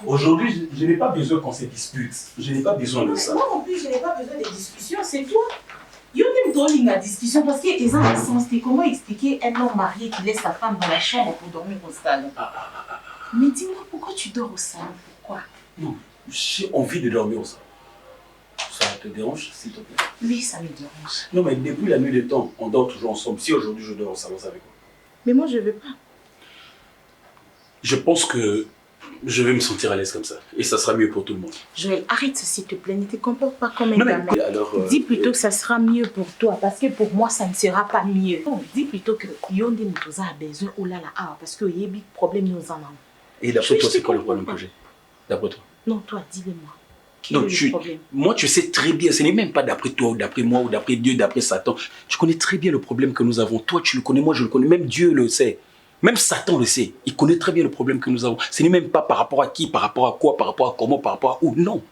Aujourd'hui, je n'ai pas besoin qu'on se dispute. Je n'ai pas besoin de ça. Moi non plus, je n'ai pas besoin de discussion, c'est toi. Il y a même drôle la discussion parce que les gens sens, comment expliquer un homme marié qui laisse sa femme dans la chambre pour dormir au salon. Mais dis-moi, pourquoi tu dors au salon? Pourquoi? Non, j'ai envie de dormir au salon. Ça te dérange, s'il te plaît? Oui, ça me dérange. Non, mais depuis la nuit des temps, on dort toujours ensemble. Si aujourd'hui je dors au salon, c'est avec moi. Mais moi, je ne veux pas. Je pense que je vais me sentir à l'aise comme ça. Et ça sera mieux pour tout le monde. Joël, arrête s'il te plaît. Ne te comporte pas comme un non, gamin. Mais alors, dis plutôt que ça sera mieux pour toi. Parce que pour moi, ça ne sera pas mieux. Non, dis plutôt que Yonde nous a besoin. Oh là là, parce que il y a des problèmes nous en avons. Et d'après toi, c'est quoi le problème que j'ai? D'après toi? Non, toi, dis-le-moi. Non, moi, tu sais très bien, ce n'est même pas d'après toi, ou d'après moi, ou d'après Dieu, d'après Satan. Je connais très bien le problème que nous avons. Toi, tu le connais, moi, je le connais. Même Dieu le sait. Même Satan le sait. Il connaît très bien le problème que nous avons. Ce n'est même pas par rapport à qui, par rapport à quoi, par rapport à comment, par rapport à où. Non.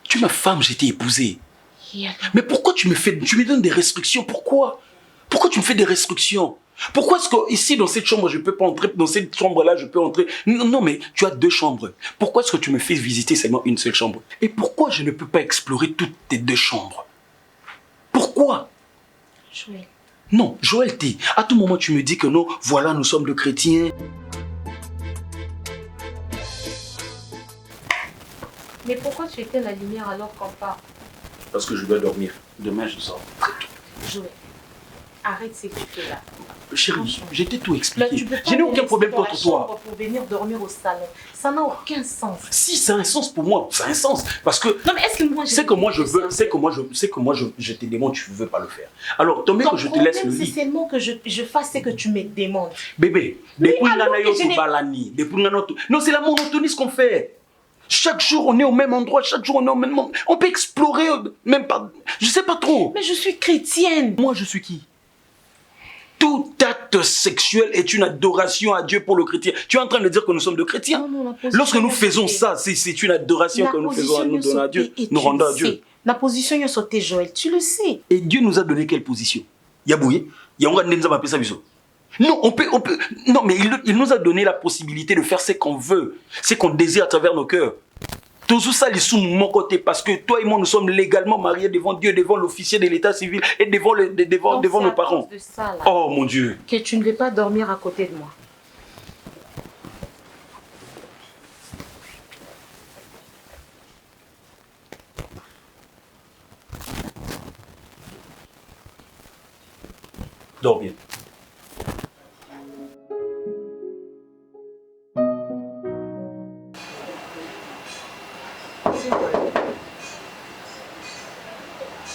Tu es ma femme, j'ai été épousée. Mais pourquoi tu me donnes des restrictions? Pourquoi? Pourquoi tu me fais des restrictions? Pourquoi est-ce que ici, dans cette chambre, je ne peux pas entrer, dans cette chambre-là, je peux entrer? Non, mais tu as 2 chambres. Pourquoi est-ce que tu me fais visiter seulement une seule chambre? Et pourquoi je ne peux pas explorer toutes tes 2 chambres? Pourquoi? Joël. Non, Joël, à tout moment, tu me dis que non, voilà, nous sommes le chrétien. Mais pourquoi tu éteins la lumière alors qu'on part? Parce que je dois dormir. Demain, je sors. Joël. Arrête ce que tu fais là. Chérie, j'ai tout expliqué. Je n'ai aucun problème contre toi. Pour venir dormir au salon. Ça n'a aucun sens. Si, ça a un sens pour moi. Ça a un sens. Parce que. Non, mais est-ce que moi je. C'est que moi je veux. C'est que moi je te demande, tu ne veux pas le faire. Alors, tant mieux que je te laisse le lit. C'est seulement que je fasse ce que tu me demandes. Bébé, depuis non, c'est la monotonie ce qu'on fait. Chaque jour, on est au même endroit, chaque jour, on est au même endroit. On peut explorer, même pas. Je sais pas trop. Mais je suis chrétienne. Moi, je suis qui? Tout acte sexuel est une adoration à Dieu pour le chrétien. Tu es en train de dire que nous sommes de chrétiens? Non, lorsque nous faisons ça, c'est une adoration que nous faisons à nous donner à Dieu, nous rendons à Dieu. La position est sautée, Joël, tu le sais. Et Dieu nous a donné quelle position? Yabouye, non, on peut, non, mais il nous a donné la possibilité de faire ce qu'on veut, ce qu'on désire à travers nos cœurs. Tout ça, les sous mon côté, parce que toi et moi, nous sommes légalement mariés devant Dieu, devant l'officier de l'état civil et devant nos parents. De ça, là, oh mon Dieu. Que tu ne veux pas dormir à côté de moi. Dors bien.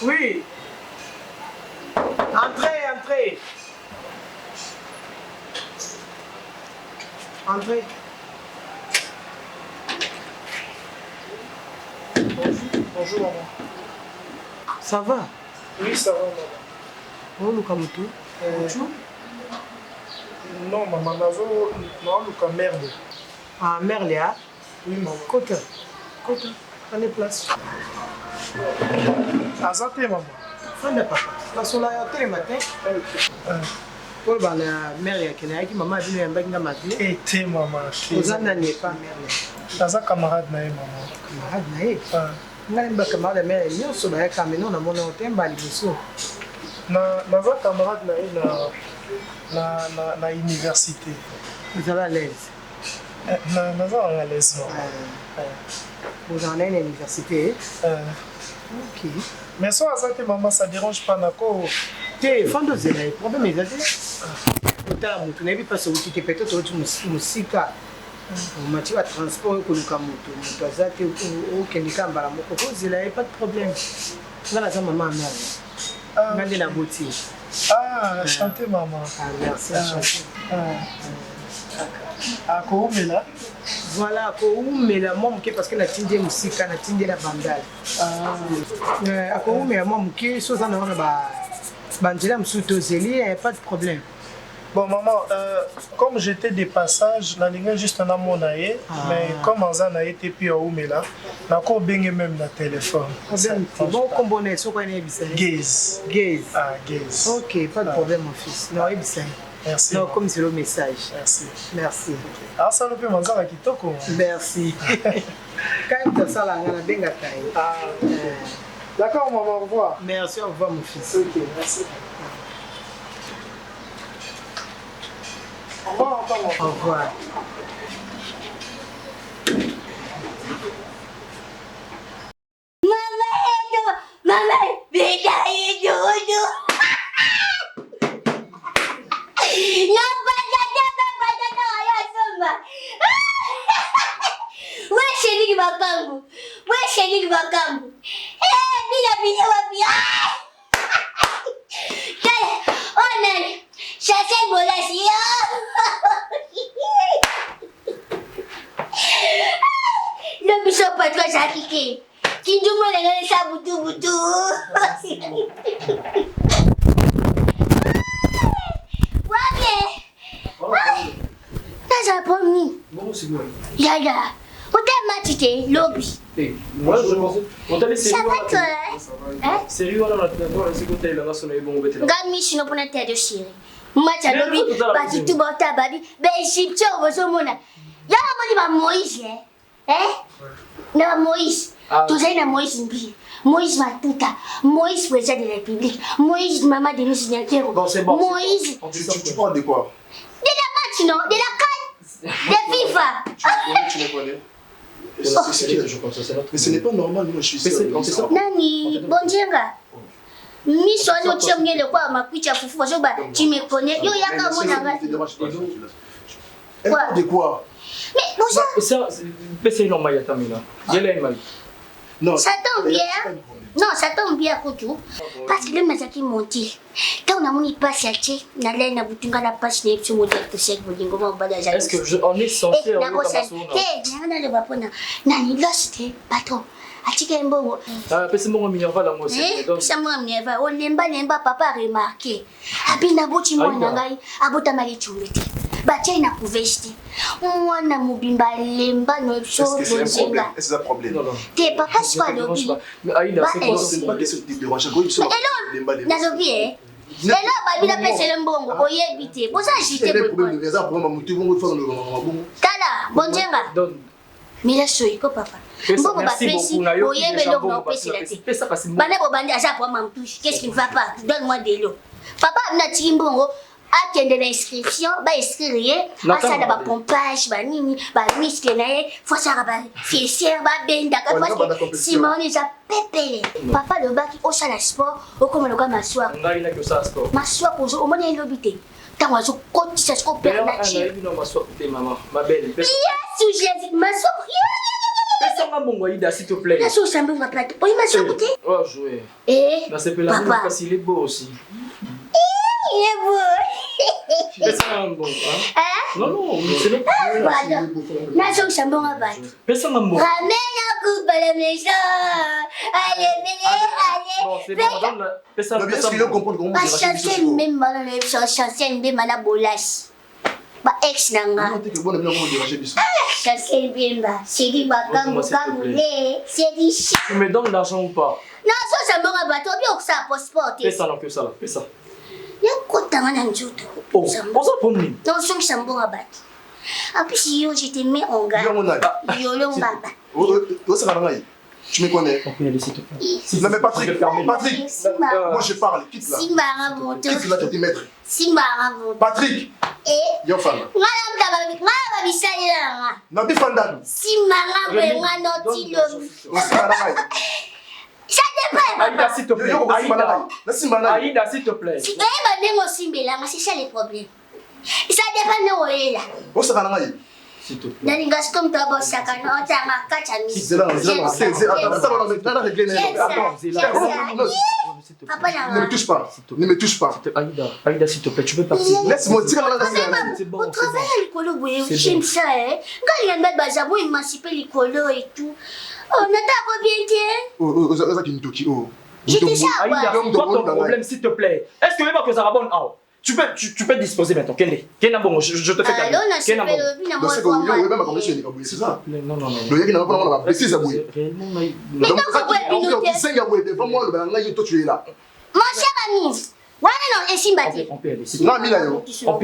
Oui. Entrez. Entrez. Bonjour, maman. Ça va? Oui, ça va, maman. Oh, Luka Mutu. Non, maman, non, Luka, merde. Ah, merde, hein? Oui, maman. Kota. Prenez place. Azate, maman. Prenez papa. La sola ya télé matin. Pour la mère qui est maman a dit un bain de matin. Et t'es, maman. Aux années n'est pas mère. Taza camarade, maman. Camarade, naïe. Nga camarade mère, nous sommes à Cameroun, on a mon hôtel, Balibusso. Naza camarade, naïe, na université. Vous allez à l'aise. Naza à l'aise. Vous en avez une université. Ok. Mais soit ça que maman ça dérange pas nako. Te fando zela problème est là. Ota mutu na pas sur uti peut-être tu musika. Mati wa transport ko luka mutu azate o kendika mbala moko ko zela pas de problème. Ngala za maman mère. Ngande na boti. Ah, chanter maman. Ah merci chanter. Ah, Koumela. Voilà, Koumela, moi, parce que la tindé musique, la tindé la bandale. Ah, Koumela, moi, qui sont en train de bandela m'souto zeli, pas de problème. Bon, maman, comme j'étais des passages, la ligne juste un amour naïe, mais comme en zan naïe, t'es puis à Oumela, n'a qu'au bing même la téléphone. Bon, comme on est, sur quoi on est bissé? Gaze. Gaze. Ah, gaze. Ok, pas de problème, mon fils. Non, il bissé. Merci. Non, comme c'est le message. Merci. Merci. Alors, ça nous peut manger à Kitoko. Merci. Quand tu as ça, là, on a bien gâté. D'accord, maman, au revoir. Merci, au revoir, mon fils. Ok, merci. Au revoir, maman. Au revoir. Mama, beda itu. Yang pada ayah semua. Wah, sini di belakangmu. Wah, sini di belakangmu. Bila wapi. Oh, nani. Saya bola siap. Lo bisa patut sakit ke? Kinjuma dengan sa butu-butu. Wapi? Nasa pomi. Bon, c'est bon. Yaya. Uta matite lobby. Moi, je pense. On t'a laissé. Ça va toi? Hein? Sérieux, on a laissé côté là, on a eu bon bête là. Gami sino puna tede shiri. Macha lobby. Bati tu bota babi. Be shipcho bosomona. Ya mali ba Moïse. Na Moïse. Tozali na Moïse mbi. Moïse Matuta. Moïse président de la République. Moïse maman de nos signataires. Bon, c'est bon. Moïse. Tu parles de quoi? De la match non, de la canne. De FIFA. Tu les connais? C'est qui la joue comme ça? Mais ce n'est pas normal, moi je suis sûr. Nani, bonjenga. Mi sono tiamngele kwa makucha fufu parce que tu me connais. Yo yaka mona nga. De quoi? Mais bonjour. Ça, c'est normal, Yatamina. J'ai l'aimé. Non. Ça tombe bien. Non, ça tombe bien, Koutou. Parce que le mazaki monté. Quand on a mon passe à Tché, on a l'air à boutonner la passe de ce modèle que c'est pour dire comment on va la est-ce qu'on est censé avoir ça? Eh, Nani, lost, pas trop. Atika mbongo. Ah, parce que mon minerva la moi c'est. Ça moi minerva. On lemba papa remarqué. Abina boti mo nangai, abota mali chulete. Batia na kuvesti. Mwana mubimba lemba no so bonzenga. Est-ce que c'est un problème? T'es papa soit lobby. Mais Aïda, c'est pas question de déranger. Nazobi eh. Elo babila pese lembongo oyebite. Bosa jité boy. Les problème mutu bongo faut le bongo. Tala, bonzenga. Mila soiko papa. Mbongo ba pesi oyebe lo na pesi la te. Bana bo bandi aza pour mampouche. Qu'est-ce qui ne va pas? Donne-moi de l'eau. Papa na timbongo attendre l'inscription, ba inscrire, asa da ba pompage, ba nini, ba muscle na ye, faut ça ba fessière, ba benda parce que Simon ils a pépélé. Papa le bac au sala sport, au comme le gars m'asseoir. Ngai na que ça sport. M'asseoir pour au moni lobité. Tant azo côté ça se couper na chi. Non, m'asseoir côté maman, ma belle. Yes, j'ai dit m'asseoir. Laisse-moi mon Aïda s'il te plaît. Laisse-moi sambu ma plate. Oui, m'asseoir côté. Oh, jouer. Eh. Là c'est la parce qu'il est beau aussi. Il est beau. C'est un bon, hein? Non, c'est le Voilà. Nazo sambon à battre. Personne n'a mot. Ramène la coupe à la maison. Allez, allez. Bon, c'est bon, donne la. Est-ce qu'il comprend comment on chanter même mal les chanter même à la bolas. Ba ex nanga. Chanter bien ba. C'est dit ba kambo c'est dit. Tu me donnes l'argent ou pas? Nazo sambon à battre. Bien que ça passport. Fais ça, non, que ça, fais ça. Il y a quoi dans un njuto. Oh, on s'en prend une. Non, je suis sambon à battre. En plus, yo, j'étais mis en gars. Yo, le baba. Où ça va? Tu me connais. On peut y aller, s'il te plaît. Non, mais Patrick, Patrick, moi je parle, quitte là. Simba moto. Quitte là, tu es maître. Simba moto. Patrick, yo femme. Ngala bisalira. Non, tu fandan. Simba ngala notilo. Ça dépend. Aïda, s'il te plaît. Aïda, s'il te plaît. Si tu es Simbela, c'est ça le problème. Ça dépend de où il est là. Où ça va aller? S'il te plaît. Dans les gars comme toi, boss, ça quand on t'a ma cachami. C'est là, ne me touche pas. Ne me touche pas. Aïda, s'il te plaît, tu peux partir. Laisse-moi dire là. C'est bon. Au travail, l'écolo, j'aime ça, hein. Quand il y a un mec bazabo, émanciper l'écolo et tout. On attend combien de temps? J'étais ça, Aïda, toi ton problème, s'il te plaît. Est-ce que même que ça rabonne? Tu peux disposer maintenant. Kende bon, je te fais cadeau. C'est ça. Non. Mon cher ami, voilà non, et Simbati. On peut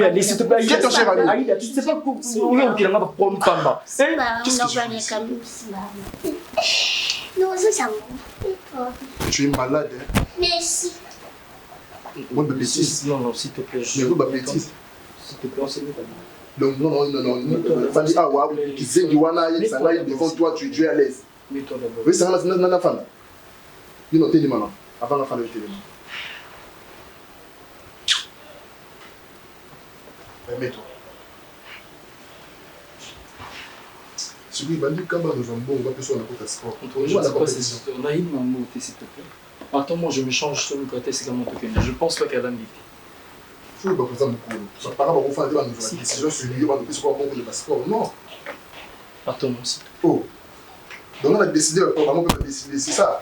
aller, s'il te plaît. Qui est ton cher ami? Aïda, tu sais pas où il va prendre Pamba. Non, ça tu es malade, hein? Merci. Moi, de bêtises. Non, s'il te plaît. Mais vous, de bêtises. S'il te plaît, on s'est mis pas. Donc, non. Fanny Awa, qui sait que ça va devant toi, tu es à l'aise. Mets-toi d'abord. Oui, c'est un femme. Il note les mains. Avant la fin de téléphone. Mets-toi. Celui qui va dire quand nous avons bon, on va plus sur la côte à sport. On a une maman, s'il te plaît. Attends-moi, je me change sur le côté, c'est comme on je pense pas qu'elle va me dire. Je ne sais pas ça beaucoup. Par rapport au fait de la décision sur lui, on va nous faire bon le passeport. Non. Attends-moi aussi. Oh. Donc on a décidé, vraiment qu'on a décidé, c'est ça.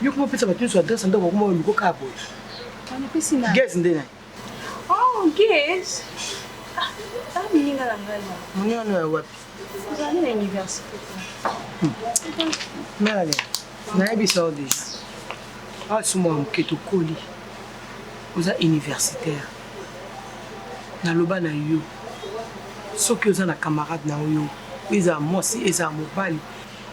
Yo como pensa batendo sua dança anda como lugo cabo. Olha piscina. Guess ndena. Oh, guess. Ah, menina lá ngala. Munyo no ya wapi? Uzali na university. Mala. Na ebisa deja. Ah, suma mketo koli. Oza universitaire. Na loba na yo. Soki oza na camarade na yo. Eza mwasi, eza mobali.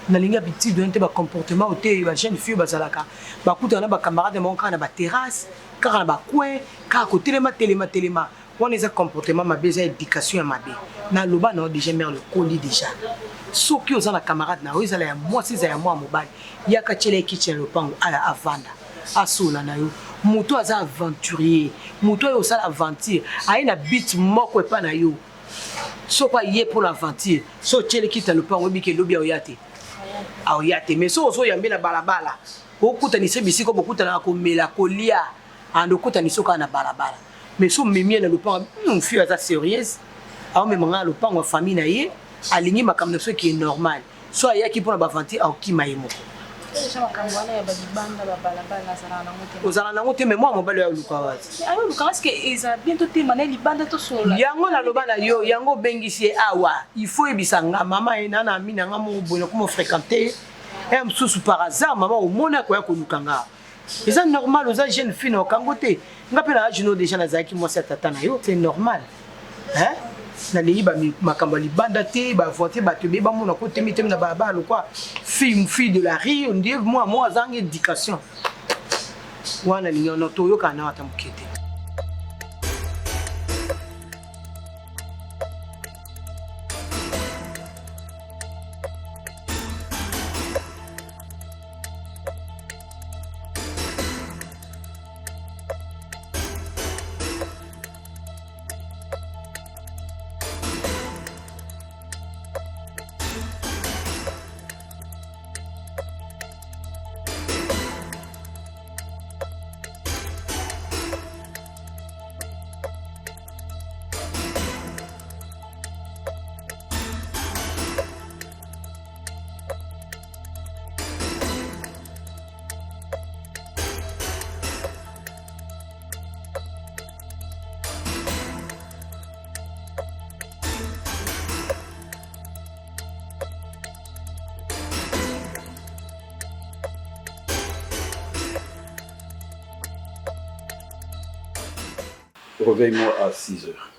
Na linga petit donné ba comportement au té ba jeune fille bazalaka. Ba kuta na ba camarade mon kana ba terrasse, kana ba coin, ka ko telema. On eza comportement ma beza éducation ya mabe. Na loba na déjà mer le colis déjà. Soki oza na camarade na yo ezala ya mwasi za ya mwa mobali. Yaka chele kitchen le pango ala avanda. Asola na yo. Moto aza aventurier. Moto yo sala aventure. Aina bit moko epa na yo. So kwa yé pour l'aventure. So chele kita le pango bike lobi oyate. Aoyate mais so so yambe na balabala. Okuta ni sebisi ko bokuta na ko mela kolia. Ando kuta ni soka na balabala. Mais so memie na le pango fille aza sérieuse. Aho me manga le pango famille na ye. Aligné makamna so qui est normal. So ayaki pour na aventure au kimayemo. Ozala nango te mais moi mobali ya luka wazi. Ayo luka parce que eza bientôt te mané libanda to sola. Yango na loba na yo yango bengisi awa. Il faut ebisanga mama ena na mina nga mo bono ko mo fréquenter. Et msusu par hasard maman au mona ko ya ko lukanga. C'est normal aux jeunes filles au kangote. Nga pena jino déjà na zaki moi sa tata na yo, c'est normal. Hein? Na liba makambo libanda te ba voter ba te ba mona ko temi na baba lo quoi fille de la rue on dit moi zang éducation wana ni ono to yo kana wata mukete. Réveille-moi à 6 heures.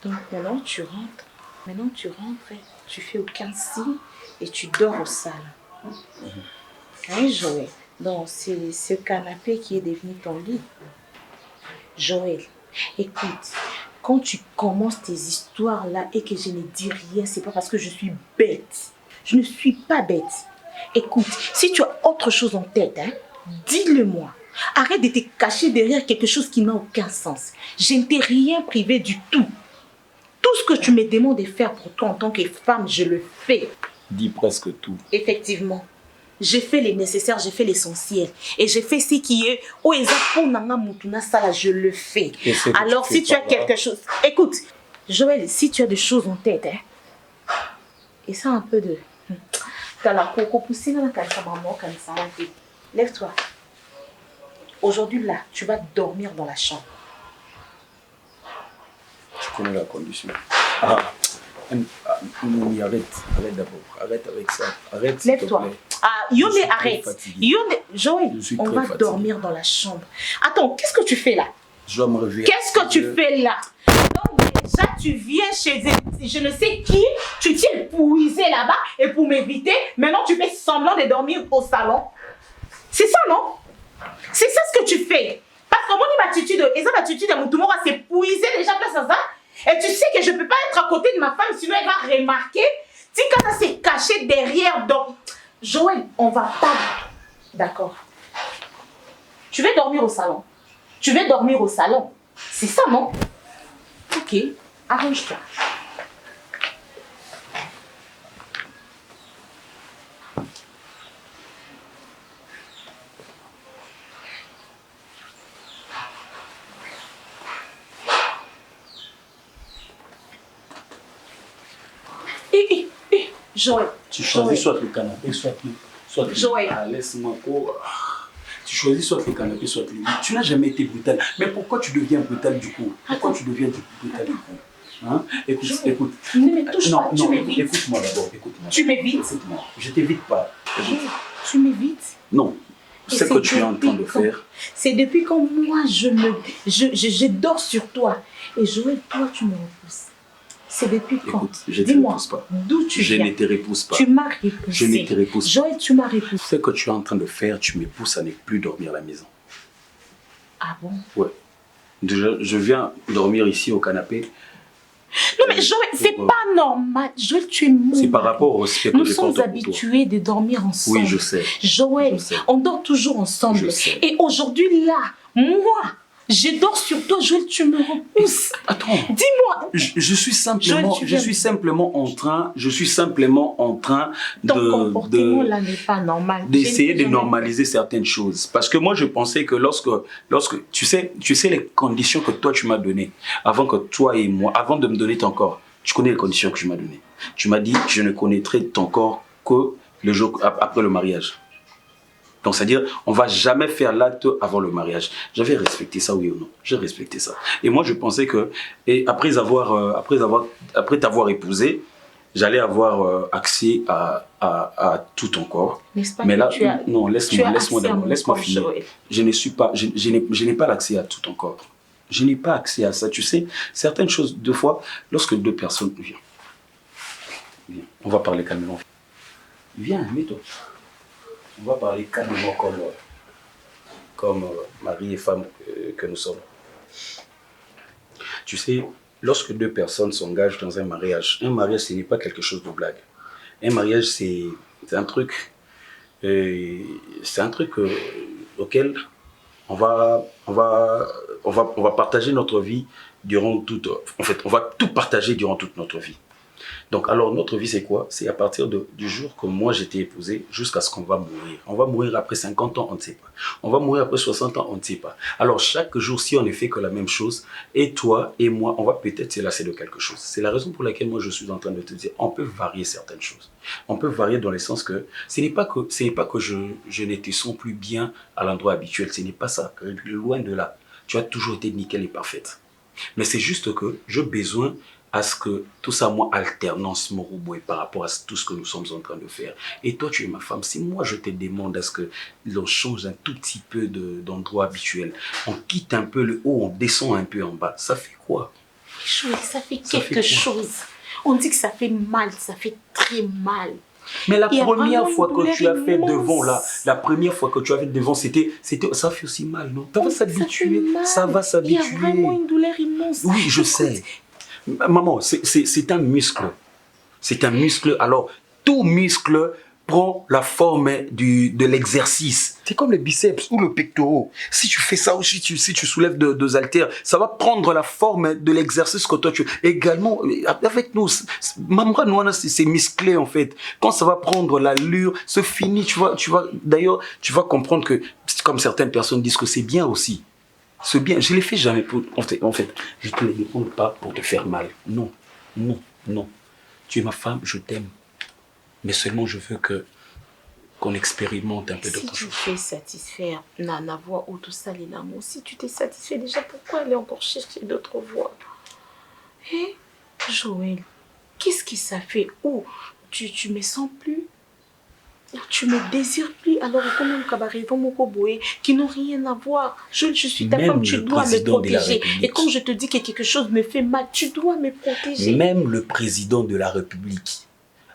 Donc maintenant tu rentres. Maintenant tu rentres, tu fais aucun signe et tu dors au salon. Hein, Joël? Donc c'est ce canapé qui est devenu ton lit. Joël, écoute, quand tu commences tes histoires là et que je ne dis rien, c'est pas parce que je suis bête. Je ne suis pas bête. Écoute, si tu as autre chose en tête, hein, dis-le-moi. Arrête de te cacher derrière quelque chose qui n'a aucun sens. Je ne t'ai rien privé du tout. Tout ce que tu me demandes de faire pour toi en tant que femme, je le fais. Dis presque tout. Effectivement. J'ai fait le nécessaire, j'ai fait l'essentiel. Et j'ai fait ce qui est... je le fais. Alors si tu as quelque chose... Écoute, Joël, si tu as des choses en tête, hein, et ça un peu de... Lève-toi. Aujourd'hui, là, tu vas dormir dans la chambre. Tu connais la condition. Arrête d'abord. Arrête avec ça. Arrête. Lève-toi. Yonde, arrête. Yonde, Joël, on va dormir dans la chambre. Attends, qu'est-ce que tu fais là? Je dois me réveiller. Qu'est-ce que tu fais là? Donc déjà, tu viens chez je ne sais qui, tu t'es épuisé là-bas et pour m'éviter, maintenant tu fais semblant de dormir au salon. C'est ça, non? C'est ça ce que tu fais. Parce que mon attitude, et ça l'attitude de mon tout le monde va s'épuiser déjà place à ça. Et tu sais que je ne peux pas être à côté de ma femme, sinon elle va remarquer. Si quand ça s'est caché derrière, donc, Joël, on va pas. D'accord. Tu veux dormir au salon. Tu veux dormir au salon. C'est ça, non? Ok, arrange-toi. Joël. Tu choisis soit le canapé, soit le Joël. Laisse-moi. Oh. Tu choisis soit le canapé, soit le lit. Tu n'as jamais été brutal. Mais pourquoi tu deviens brutal du coup? Pourquoi tu deviens brutal du coup? Hein? Écoute, Joël. écoute. Ne me touche pas, tu m'évites. Écoute-moi d'abord. Écoute-moi. Tu m'évites. Écoute-moi. Je t'évite pas. Tu m'évites. Non. C'est ce que tu es en train de faire. C'est depuis quand moi je dors sur toi. Et Joël, toi tu me repousses. C'est depuis quand? Écoute, je ne te repousse pas. D'où tu viens? Je ne te repousse pas. Tu m'as repoussé. Je ne te repousse pas. Joël, tu m'as repoussé. Ce que tu es en train de faire, tu me pousses à ne plus dormir à la maison. Ah bon? Ouais. Je viens dormir ici au canapé. Non mais Joël, c'est pas normal. Joël, tu es mon C'est par rapport au respect que nous je porte sommes pour toi. habitués de dormir ensemble. Oui, je sais. Joël, Je sais. on dort toujours ensemble. Je sais. Et aujourd'hui là, moi, je dors sur toi, Joël, tu me repousses. Attends. Dis-moi. Je suis simplement, Joël, tu je suis simplement en train Ton comportement là n'est pas normal. d'essayer de normaliser certaines choses. Parce que moi, je pensais que lorsque tu sais les conditions que toi, tu m'as données, avant que toi et moi, avant de me donner ton corps, tu connais les conditions que tu m'as données. Tu m'as dit, je ne connaîtrai ton corps que le jour après le mariage. Donc, c'est-à-dire, on ne va jamais faire l'acte avant le mariage. J'avais respecté ça, oui ou non? J'ai respecté ça. Et moi, je pensais que, et après t'avoir épousé, j'allais avoir accès à tout ton corps. N'est-ce pas? Mais là, tu as, non, laisse-moi laisse-moi finir. Joël. Je n'ai pas l'accès à tout ton corps. Je n'ai pas accès à ça. Tu sais, certaines choses, deux fois, lorsque deux personnes... Viens, on va parler calmement. Viens, mets-toi. On va parler calmement comme mari et femme que nous sommes. Tu sais, lorsque deux personnes s'engagent dans un mariage, ce n'est pas quelque chose de blague. Un mariage, c'est un truc, auquel on va partager notre vie durant toute... En fait, on va tout partager durant toute notre vie. Donc, alors, notre vie, c'est quoi? C'est à partir du jour que moi, j'étais épousé jusqu'à ce qu'on va mourir. On va mourir après 50 ans, on ne sait pas. On va mourir après 60 ans, on ne sait pas. Alors, chaque jour, si on ne fait que la même chose, et toi et moi, on va peut-être se lasser de quelque chose. C'est la raison pour laquelle moi, je suis en train de te dire, on peut varier certaines choses. On peut varier dans le sens que ce n'est pas que je ne te sens plus bien à l'endroit habituel. Ce n'est pas ça. Loin de là. Tu as toujours été nickel et parfaite. Mais c'est juste que j'ai besoin à ce que tout ça, moi, alternance, Moruboué, par rapport à tout ce que nous sommes en train de faire. Et toi, tu es ma femme. Si moi, je te demande à ce que l'on change un tout petit peu d'endroit habituel, on quitte un peu le haut, on descend un peu en bas, ça fait quoi? Joël, ça fait quelque chose. On dit que ça fait mal, ça fait très mal. Mais la première fois que tu as fait devant, là, la première fois que tu as fait devant, ça fait aussi mal, non? Ça va s'habituer. Ça va s'habituer. Il y a vraiment une douleur immense. Oui, je sais. Maman, c'est un muscle. C'est un muscle. Alors, tout muscle prend la forme de l'exercice. C'est comme le biceps ou le pectoral. Si tu fais ça aussi, si tu soulèves deux haltères, ça va prendre la forme de l'exercice que toi tu... Également, avec nous, maman, c'est musclé en fait. Quand ça va prendre l'allure, c'est fini. D'ailleurs, tu vas comprendre que, comme certaines personnes disent que c'est bien aussi. C'est bien, je ne les fais jamais pour... En fait, je ne te les demande pas pour te faire mal. Non, non, non. Tu es ma femme, je t'aime. Mais seulement je veux qu'on expérimente un peu d'autre chose. Si tu fais satisfaire Nana voix ou tout ça, les l'amour, si tu t'es satisfait déjà, pourquoi aller encore chercher d'autres voix? Hé, Joël, qu'est-ce que ça fait? Ou tu me sens plus? Ou tu me désires plus? Alors, comme un cabaret, qui n'ont rien à voir. Je suis ta femme, tu dois me protéger. Et quand je te dis que quelque chose me fait mal, tu dois me protéger. Même le président de la République,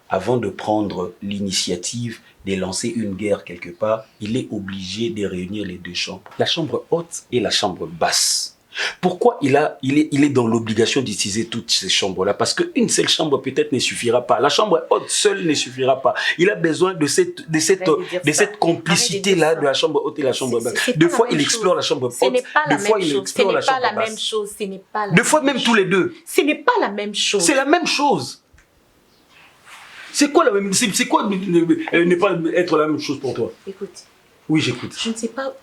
avant de prendre l'initiative de lancer une guerre quelque part, il est obligé de réunir les deux chambres. La chambre haute et la chambre basse. Pourquoi il est dans l'obligation d'utiliser toutes ces chambres-là? Parce qu'une seule chambre peut-être ne suffira pas. La chambre haute seule ne suffira pas. Il a besoin de cette complicité-là de la chambre haute et la chambre basse. Deux fois, il explore la chambre haute. Deux fois, il explore la chambre basse. Deux fois, même tous les deux. Ce n'est pas la même chose. C'est la même chose. C'est quoi la même... C'est quoi ne pas être la même chose pour toi? Écoute. Oui, j'écoute. Je ne sais pas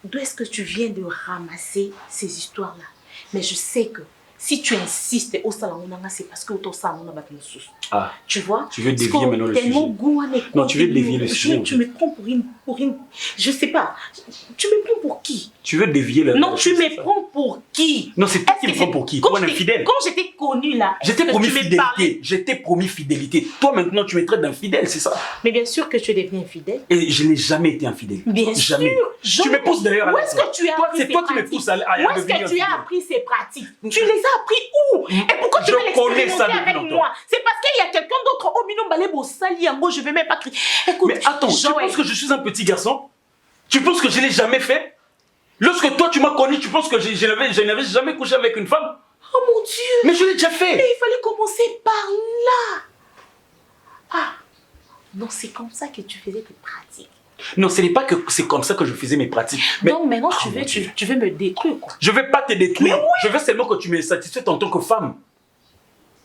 d'où est-ce que tu viens de ramasser ces histoires-là. Mais je sais que si tu insistes au salon, c'est parce que au salon, on a battu une sauce. Ah. Tu vois? Tu veux dévier maintenant le sujet. Non, tu veux dévier le sujet. Tu me prends pour une... Je sais pas. Tu me prends pour qui? Tu veux dévier la... Non, tu me prends pour qui? Non, c'est toi qui me prends pour qui? Pour un infidèle. Quand j'étais connue là... J'étais promis fidélité. J'étais promis fidélité. Toi maintenant, tu me traites d'infidèle, c'est ça? Mais bien sûr que tu es devenu infidèle. Et je n'ai jamais été infidèle. Bien jamais. sûr. Tu me pousses d'ailleurs à... Où est-ce que tu as appris ces pratiques? C'est toi qui me pousses à devenir Où est-ce que tu as appris ces pratiques? Tu les as appris où? Et pourquoi tu veux l'expérimenter avec moi? C'est parce qu'il y a quelqu'un d'autre au minimum balé sali yango, je vais même pas crier. Écoute, mais attends, tu penses que je suis un petit garçon? Tu penses que je l'ai jamais fait? Lorsque toi tu m'as connu, tu penses que je n'avais jamais couché avec une femme? Oh mon Dieu! Mais je l'ai déjà fait! Mais il fallait commencer par là! Ah! Donc c'est comme ça que tu faisais tes pratiques. Non, ce n'est pas que c'est comme ça que je faisais mes pratiques. Mais... Donc maintenant tu veux me détruire quoi? Je ne vais pas te détruire. Oui. Je veux seulement que tu me satisfaies en tant que femme.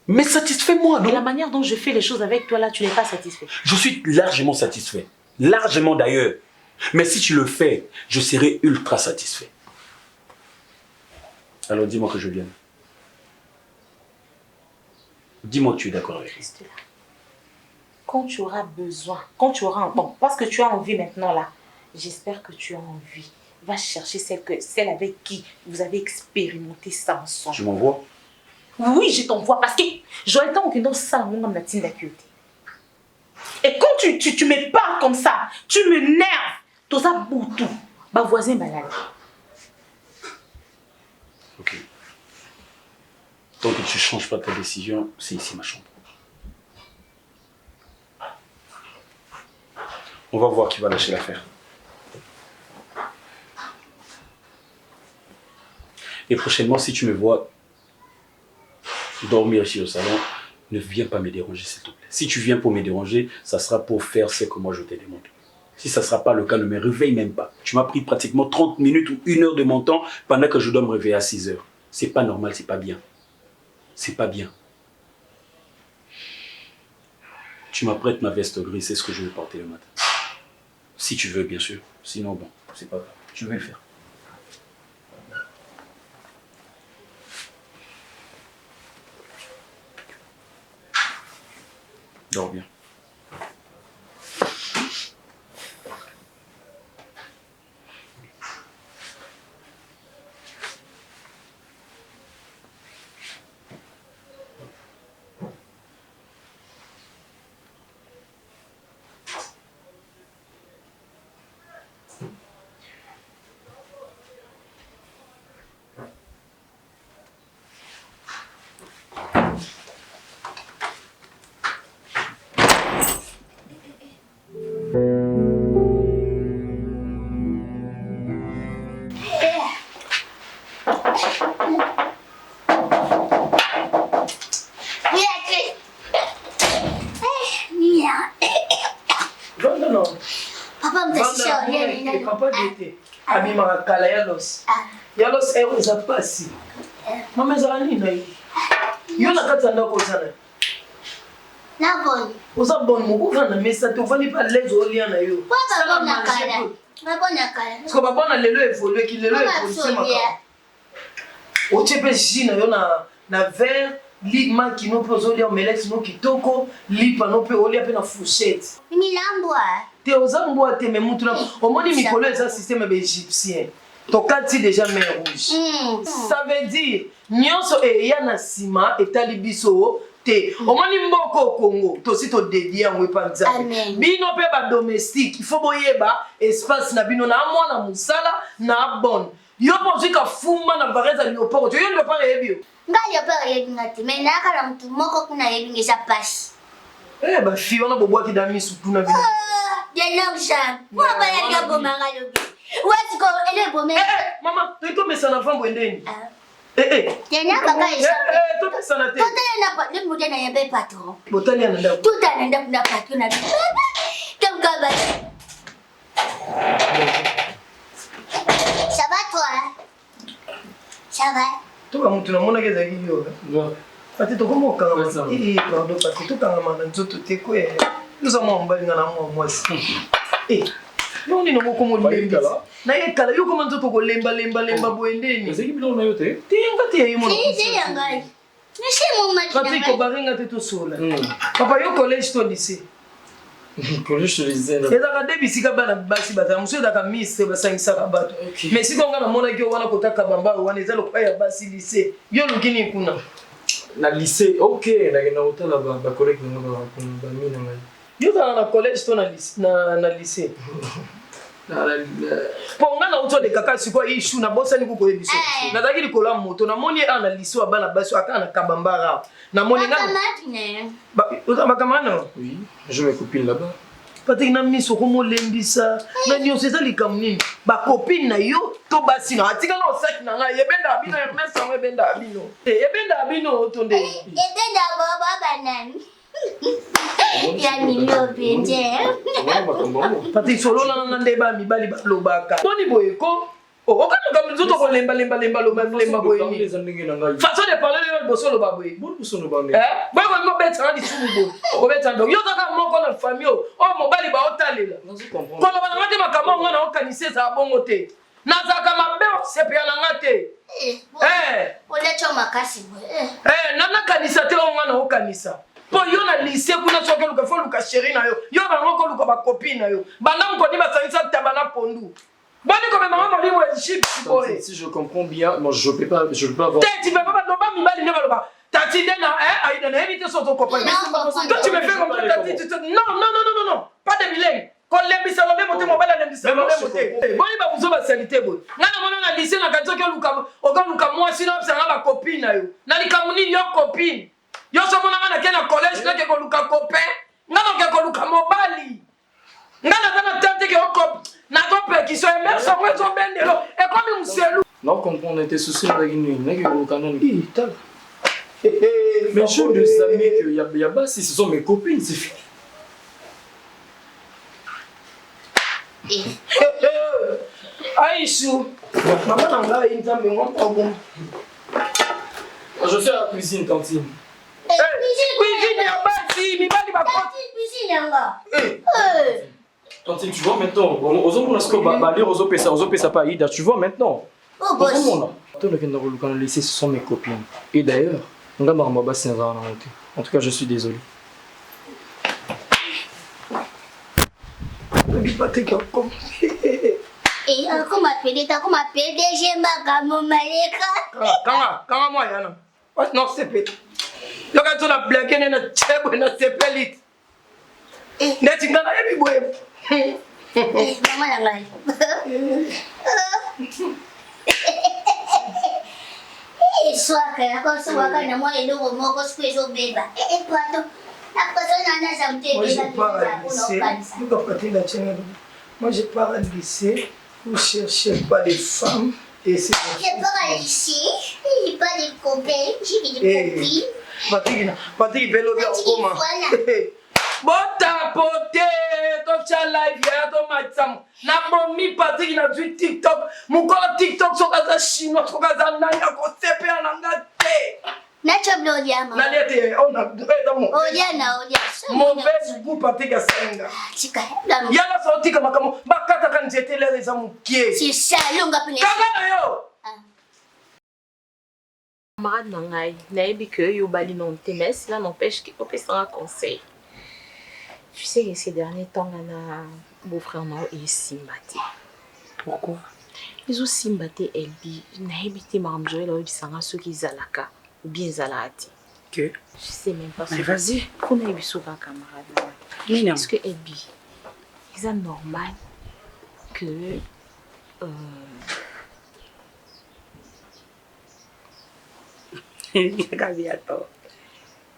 Mais satisfais-moi, non? Et la manière dont je fais les choses avec toi là, tu n'es pas satisfait. Je suis largement satisfait. Largement d'ailleurs. Mais si tu le fais, je serai ultra satisfait. Alors dis-moi que je vienne. Dis-moi que tu es d'accord avec moi. Quand tu auras besoin, quand tu auras... Bon, parce que tu as envie maintenant là, j'espère que tu as envie. Va chercher celle avec qui vous avez expérimenté ça ensemble. Tu m'envoies? Oui, je t'envoie parce que j'aurais le temps que dans ça, mon homme n'a-t-il d'accueillir. Et quand tu me parles comme ça, tu me nerves. Tout ça, boutou. Ma voisin malade. Ok. Tant que tu ne changes pas ta décision, c'est ici ma chambre. On va voir qui va lâcher l'affaire. Et prochainement, si tu me vois dormir ici au salon, ne viens pas me déranger, s'il te plaît. Si tu viens pour me déranger, ça sera pour faire ce que moi je t'ai demandé. Si ça ne sera pas le cas, ne me réveille même pas. Tu m'as pris pratiquement 30 minutes ou 1 heure de mon temps pendant que je dois me réveiller à 6 heures. C'est pas normal, c'est pas bien. C'est pas bien. Tu m'apprêtes ma veste grise, c'est ce que je vais porter le matin. Si tu veux, bien sûr. Sinon, bon, c'est pas grave. Je vais le faire. Dors bien. Papa d'été, abimaka kala ya los. Ya los ero eza pasi. Mama ezala nini na ye? Yo na kati ya ndako ozana. Na boni. Oza boni moko ovanda mesa te ovandi mpe aleze olia na yo. Babona kala. Babona kala. Parce que babona lelo evolueki, lelo evolusi maka. Otie mpe jus na yo na verre, ligma kino mpe ozolia omelette no kitoko, lipa no mpe olia mpe na fourchette. Milambwa. Te oza mbwa te me mutu na omoni mikolo eza système égyptien. Tokati déjà mer rouge. Ça veut dire nyonso eya na sima etali biso te. Omoni mboko au Congo, tosi to dédié yango epanza. Bino pe ba domestique, il faut boyeba espace na bino na mwana musala na bonne. Yo pozika fuma na bareza lioporo. Yo ne pas rebio. Ngali opero yebingati, mais nakala mtu moko kuna yebingisa pasi. Eh ba fi ona bobwaki da misu kuna bino. Bien l'orgeant. Moi pas ya gabo mangalobi. Wati ko ele bomé. Maman, tu to mesa na fambo endeni. Tena baka isa. To mesa na te. Tota na pa, le mude na yebe patron. Botali ana ndako. Tota na ndako na patron na. Comme gaba. Ça va toi? Ça va? To ka mutu na mona ke zaki yo. Pati to komo kanga. Pardon, pati to kanga mana nzoto te ko e. Nous avons mbalinga na moi si. Yo ni no moko mo lemba. Na ye kala yo komanzo to ko lemba boendeni. Ezeki bilo na yo te. Tinga te yimo. Si yangai. Nisi mo makina. Pati ko baringa te to sola. Papa yo collège to lycée. Collège to lycée. Eza ka debisika bana basi bata muso da ka miss ba sangisa ka bato. Mais si konga na mona ki wana kotaka bamba wana eza lokwa ya basi lycée. Yo lukini kuna. Na lycée, ok, na hôtel ba collègue ba mina ngai. Yo na collège to na lycée. Ponga na uto de kaka siko ishu na bosa ni kuko ebiso. Na daki likola moto na moni ana liso abana baso aka na kabambara. Na moni nga. Ba kamano? Oui, je me copine là-bas. Pati na miso ko mo lembisa. Na nyonso eza likam nini? Ba copine na yo to basi na atika na osaki na nga yebenda abino Ernest ngo yebenda abino. Yebenda abino otonde. Yebenda baba banani. Yani yo benje. Pati solo na ndeba mibali ba lobaka. Boni boyeko. Okana comme nzoto ko lemba boyeni. Façon de parler le boso lo baboy. Bon boso no bamé. Boy ko ngo beta ndi sumu bo. Ko beta ndo. Yo taka moko na famille o mobali ba otalela. Ko lo bana ngate makama ngana okanise za bongo te. Na za kama mbe sepe na ngate. Ole choma kasi bo. Nana kanisa te o ngana okanisa. Po yo na lycée kuna soke luka fo luka chéri na yo. Yo ba ngoko luka ba copine na yo. Bana mko ni ba sangisa tabana pondu. Boni comme maman mali Égypte boy. Si je comprends bien, moi je peux pas avoir. Tu peux pas loba mibali ne ba loba. Tati Dena, Aïda, n'a évité son copain. Toi, tu me fais comme ça, Tati, tu te. Non, pas de bilègue. Quand l'aime, ça va même monter mon bal, l'aime, ça va même monter. Bon, il va vous avoir salité, bon. N'a pas lycée, n'a pas dit que Luka, moi, sinon, ça va ma copine. N'a pas dit que copine. Yo, ça m'a dit que collège, n'a pas Luka copain. N'a pas dit que Luka mobali. N'a pas dit que copine. N'a pas dit qui sont immersés, ils sont bien de l'eau. Et comme ils sont non, on était souciés avec nous, mais je ne savais qu'il y a pas, si ce sont mes copines, c'est fini. Aïchou, maman n'a pas une femme, je suis à la cuisine, cantine. Cuisine, il y a pas si, mais pas de ma porte. Cuisine, cantine, tu vois maintenant, aux hommes, on a lire aux pesa pas Ida, tu vois maintenant. Oh, boss. On a laissé, ce sont mes copines. Et d'ailleurs, en tout cas, je suis désolé. Et comment PDG Magamo Maleka? Quand moi, Yana. Non, c'est pété. Le gars, tu as blagué, il y a un tchèbre, il y a un tchèpelit. N'est-ce pas, il y a un Maman Langai. Swaka yako swaka na mwa ilo moko squeeze beba. Pardon. Moi, je pars à lycée, vous cherchez pas des femmes. Et c'est je pars à lycée, j'ai pas de copains, j'ai des copines. Patrick, vélo bien comment? Bota pote, top cha live ya to matsam. Na bomi Patrick na du TikTok. Mukola TikTok so kaza chinois, so kaza nanya ko sepe ananga te. Nacho blodia mama. Na lete on a mon. Odia na odia. Mauvaise goût Patrick a senga. Chika. Yana sorti kama kama bakata kan jete les za mukie. C'est ça longa pene. Kaka yo. Camarade Nangai, naïbi que Yobali non temes, cela n'empêche qu'il peut faire un conseil. Tu sais que ces derniers temps, on a beau-frère Nao et Simbate. Pourquoi? Ils ont Simbate Elbi. Naïbi te maramjoé là où ils sont ceux qui zalaka ou bien zalati. Que? Je sais même pas. Mais vas-y. Qu'on a eu souvent camarade. Mais non. Est-ce que Elbi, c'est normal que Attends.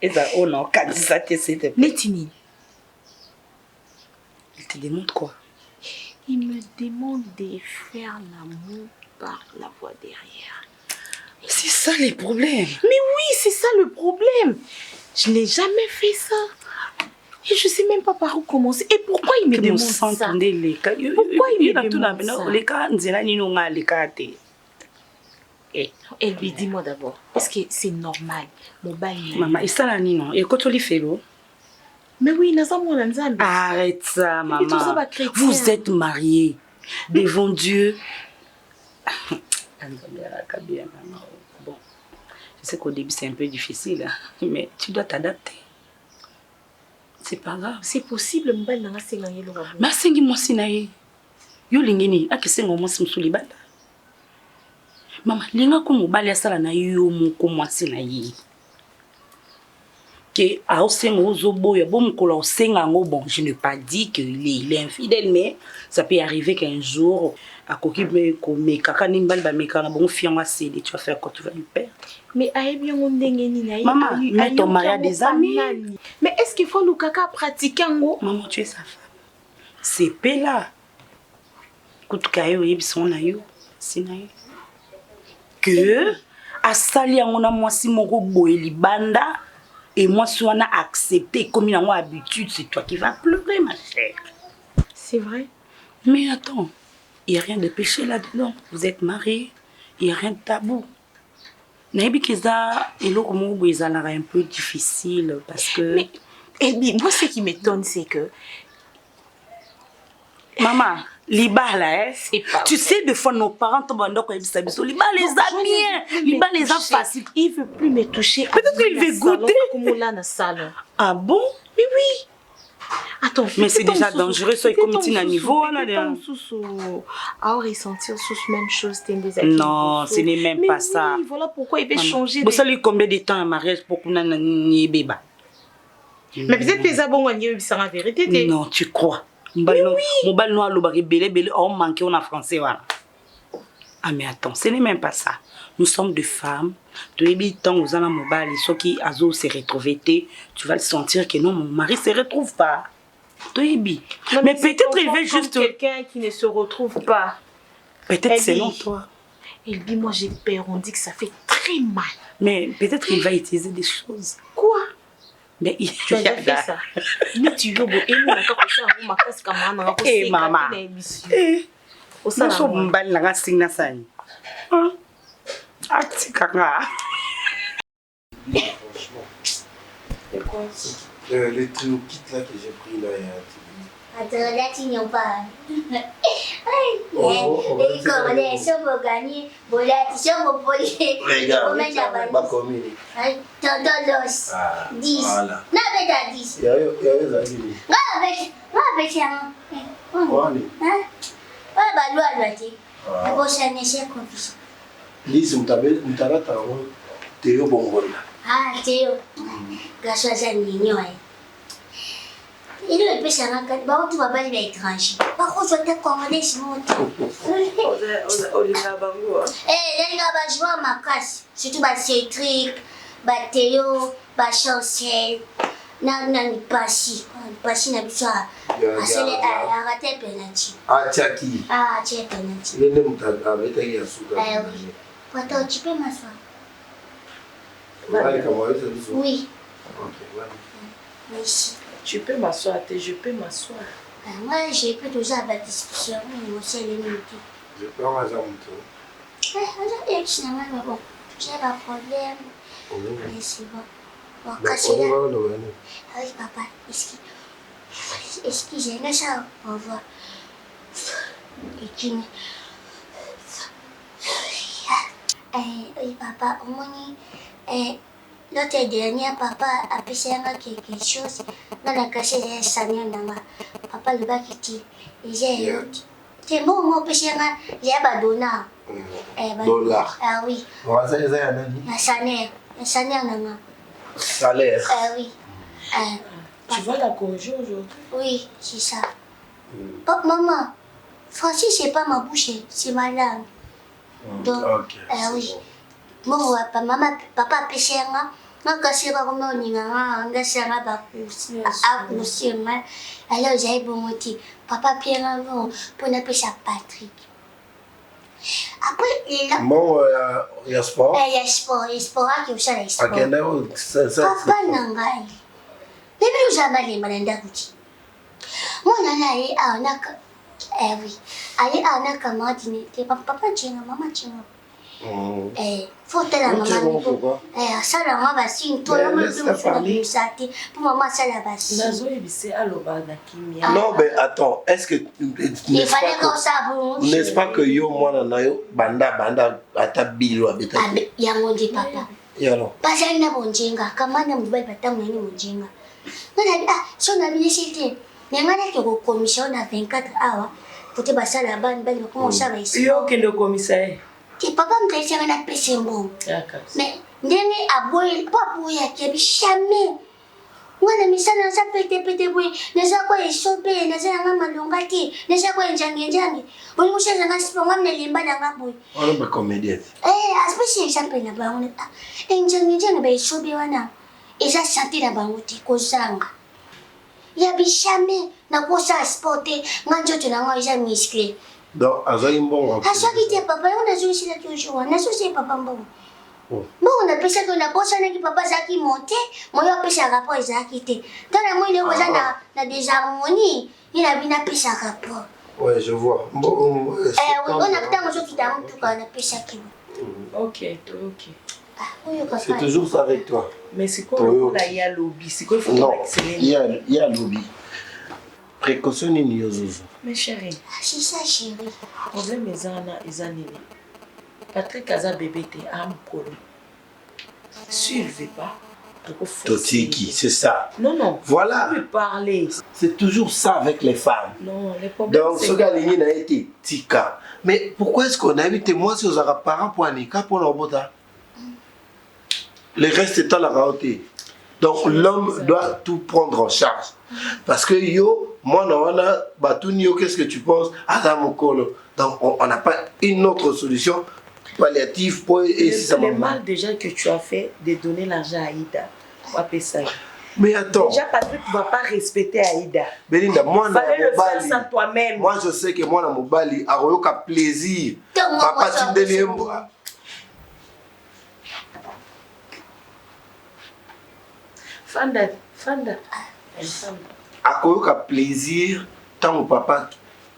Et ça, oh non, quand ça te c'était. Netini. Il te demande quoi? Il me demande de faire l'amour par la voie derrière. C'est ça les problèmes. Mais oui, c'est ça le problème. Je n'ai jamais fait ça. Et je ne sais même pas par où commencer. Et pourquoi il me demande ça? Pourquoi il me demande ça? Elbi, dis-moi d'abord, est-ce que c'est normal? Maman, et ça là, non. Et quand tu le fais, mais oui, arrête ça, maman. Vous êtes mariés devant Dieu. Bon, je sais qu'au début c'est un peu difficile, mais tu dois t'adapter. C'est pas grave. C'est possible, mais c'est moi sinaye. Yo lingini, akisengo moi simsuli banda. Maman, linga ko mobali asala na yo moko mwasi na yi. Que a osenga ozoboya bon kola osenga ngo bon, je n'ai pas dit qu'il est infidèle, mais ça peut arriver qu'un jour à kokibe ko meka kanimba ba meka na bon fianwa cédé, tu vas faire quoi, tu vas lui perdre. Mais ayebi ngo ndenge ni na yi. Maman, mais ton mari a des amis. Mais est-ce qu'il faut le kaka pratiquer ngo? Maman, tu es sa femme. C'est pela. Kutukayo yebison na yo, sinayo. Que à sali ngona mwasi moko boeli banda et moi si on a accepté comme il a habitude, c'est toi qui vas pleurer ma chère. C'est vrai. Mais attends, il n'y a rien de péché là-dedans. Vous êtes mariés, il n'y a rien de tabou. Naïbi Keza et l'autre mot un peu difficile parce que. Mais moi ce qui m'étonne c'est que maman. Liba là, tu sais, des fois nos parents tombent en donc Liba les amis, Liba les a facile. Il veut plus me toucher. Peut-être qu'il veut goûter. Dans salon. Ah bon? Mais oui. Attends, mais c'est déjà dangereux, ça, comme il à niveau. À ressentir sous même chose, non, ce n'est même pas ça. Voilà pourquoi il veut changer. Vous savez combien de temps un mariage pour qu'on ait un bébé? Mais peut-être que les bon, c'est la vérité. Non, tu crois? Mon bal noir, le baril belé, on manque en français, voilà. Ah, mais attends, ce n'est même pas ça. Nous sommes des femmes. Tu es tant aux amas mobile, ceux qui azo se retrouver, tu vas le sentir que non, mon mari se retrouve pas. Mais peut-être il veut juste quelqu'un qui ne se retrouve pas. Peut-être selon toi. Elle dit moi j'ai peur, on dit que ça fait très mal. Mais peut-être qu'il va utiliser des choses. Quoi? Mais il tu as déjà fait ça. Mais tu veux et nous on a ça on m'a casse comme un eh maman. Au sein de mon bal la racine na ça. Ah c'est caca. Les trio kits là que j'ai pris là, il y a attends, là tu n'y as pas. Les commandés sont pour gagner, voilà, ils sont pour voler. Regarde, pas comme il est. Tontolos, 10. Voilà. Non, mais t'as 10. Il y a des amis. Non, avec ça. Bah, loi, la prochaine échec, confie. Lise, m'tala tango, Théo Bongola. Ah, Théo. Grâce à ça, mignon. Il est plus un cas, bah, tu vas pas aller étranger. Par contre, je t'ai commandé ce mot. Olivia Bango. Eh, les gars, je vois ma casse. Surtout, bah, Cédric, bah, Théo, bah, Chancel. Non, pas si. Pas si, n'a plus ça. À rater penalty. Ah, Tchaki. Ah, tu es penalty. Il est avec ta gueule sous la main. Attends, tu peux m'asseoir? Oui. Ok, voilà. Merci. Tu peux m'asseoir, je peux m'asseoir. Moi, j'ai pris toujours la discussion, mais moi, c'est les minutes. Je peux en avoir un tour. Bon, j'ai pas de problème. Mais c'est bon. Bon, On va le voir. Ah oui, papa, excusez-moi ça, au revoir. Et qui me... Oui, papa, au moins, l'autre dernier, papa a passé quelque chose. Dans la cassette, il y a un sanion dans ma... Papa, le bac, il dit, c'est bon, moi, il y a un dollar. Dollar. Ah oui. Un salaire. Un salaire, non. Salaire. Ah oui. Tu vas la corriger aujourd'hui? Oui, c'est ça. Maman, français, c'est pas ma bouche, c'est ma langue. Donc, oui. Moi, papa a pêché un quand c'est pas comme on y a un c'est un accouché. Alors, j'ai bon motif. Papa Pierre avant pour ne pêcher Patrick. Après, il a. Bon, il y a sport. Il y a sport, qui est aussi sport. Papa Nangai. Mais nous avons les malades. Moi, on a allé à un acte. Oui. Allez à un acte, maman dîner. Papa, maman, faut que la maman. Ça, la maman va signer. Toi, la maman, pour maman, ça la va signer. Non, mais attends, est-ce que. Il fallait qu'on s'abonne. N'est-ce pas que yo, moi, banda, à ta bille, avec ta bille. Il y a mon dit papa. Pas un abonjenga, comment on va pas t'amener mon jenga. Si on a bien cité, mais on a que commission à 24 heures. Pour te passer la bande, comment ça va ici? Il y a aucun commissaire. Papa me dit que c'est un PC bon. Mais, n'est-ce pas pour y aller, jamais. Moi, je me sens dans sa pété, n'est-ce pas quoi, il sauvé, n'est-ce pas malongati, n'est-ce pas quoi, il jangi. On nous cherche un aspect, on ne l'imba dans la bouille. On est pas comédien. Aspect, exemple, là, on est pas. Et jangi, il sauvé, wana. Et ça, santé là-bas, on dit, kozanga. Il y a jamais, na quoi ça sporté, n'anjo tu n'as pas déjà musclé. Donc, bon. Papa, on a joué ici toujours. On a joué papa bon. Bon, on a pensé qu'on a pensé que papa Zaki monté. Moi, on a pensé à rapport Zaki. Dans la moelle, on a des harmonies. Il a bien appelé un rapport. Ouais, je vois. Bon, on a peut-être un jour qui t'a montré qu'on a pensé à qui. Ok. C'est toujours ça avec toi. Mais c'est quoi il y a lobby? C'est quoi il faut il y a lobby. Précaution ni yozuzu. Mais chérie. C'est ça, chérie. Le problème est que Patrick a bébé à Mkolo. S'il ne veut pas, Totiki, c'est ça. Non. Voilà. Tu peux parler. C'est toujours ça avec les femmes. Non, les problèmes. Donc, ce gars n'a été tika. Mais pourquoi est-ce qu'on a invité moi si on a parents pour un écart pour l'embota? Le reste est à la rareté. Donc, l'homme doit tout prendre en charge. Parce que yo, moi, qu'est-ce que tu penses? Donc, on n'a pas une autre solution palliative pour c'est le mal déjà que tu as fait de donner l'argent à Aïda. On va ça. Mais attends. Déjà parce que tu ne vas pas respecter Aïda. Belinda, moi, fallait le faire sans toi-même. Moi, je sais que moi, dans mon bali, a plaisir. Papa, tu me donnes. Fanda. A plaisir tant mon papa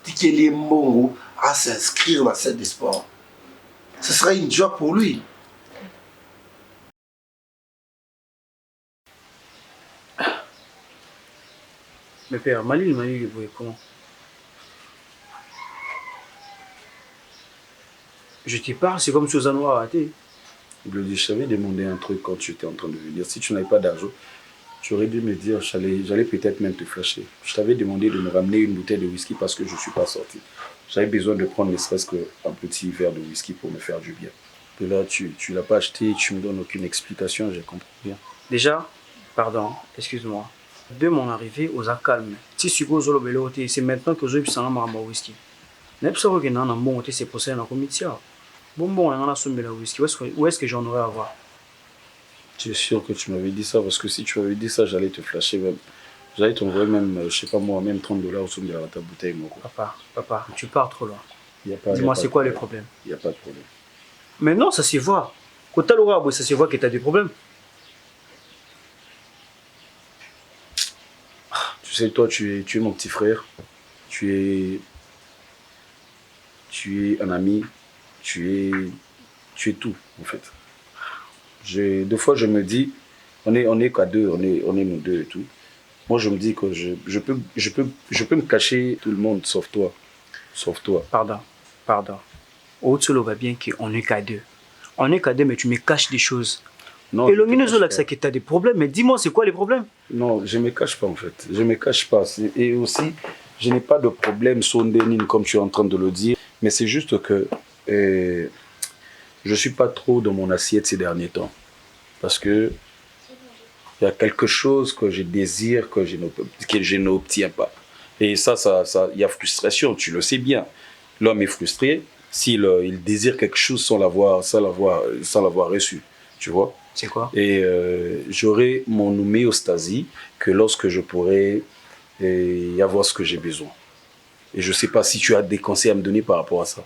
Tikeli Mbongo à s'inscrire dans cette sport. Ce sera une joie pour lui. Mais père, Mali, vous voyez comment? Je t'y parle, c'est comme Suzanne a raté. Je t'avais demandé un truc quand tu étais en train de venir. Si tu n'avais pas d'argent, tu aurais dû me dire, j'allais peut-être même te flasher. Je t'avais demandé de me ramener une bouteille de whisky parce que je ne suis pas sorti. J'avais besoin de prendre ne serait-ce qu'un petit verre de whisky pour me faire du bien. Et là, tu ne l'as pas acheté, tu ne me donnes aucune explication, je comprends bien. Déjà, pardon, excuse-moi. De mon arrivée aux calme. Si tu supposes que c'est maintenant que je suis en whisky. Mais si tu as un bon c'est pour ça que je bon, on a sommé la whisky. Où est-ce que j'en aurais à voir? Tu es sûr que tu m'avais dit ça? Parce que si tu m'avais dit ça, j'allais te flasher même. J'allais t'envoyer même, je sais pas moi, même $30 au somme de ta bouteille. Papa, tu pars trop loin. Dis-moi, c'est quoi le problème? Il n'y a pas de problème. Mais non, ça s'y voit. Quand tu as l'oreille, ça s'y voit que tu as des problèmes. Tu sais, toi, tu es mon petit frère. Tu es un ami. Tu es tout, en fait. Deux fois, je me dis, on est qu'à deux, on est nous deux et tout. Moi, je me dis que je peux me cacher tout le monde, sauf toi. Pardon. Au-dessus, va bien qu'on est qu'à deux. On est qu'à deux, mais tu me caches des choses. Non, et le minusole, c'est que tu as des problèmes, mais dis-moi, c'est quoi les problèmes? Non, je ne me cache pas, en fait. Je ne me cache pas. Et aussi, je n'ai pas de problème sondénine, comme tu es en train de le dire. Mais c'est juste que je ne suis pas trop dans mon assiette ces derniers temps. Parce que il y a quelque chose que je désire que je n'obtiens pas. Et ça, il y a frustration, tu le sais bien. L'homme est frustré s'il désire quelque chose sans l'avoir reçu. Tu vois? C'est quoi? Et j'aurai mon homéostasie que lorsque je pourrai y avoir ce que j'ai besoin. Et je ne sais pas si tu as des conseils à me donner par rapport à ça.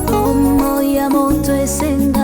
Como Yamoto es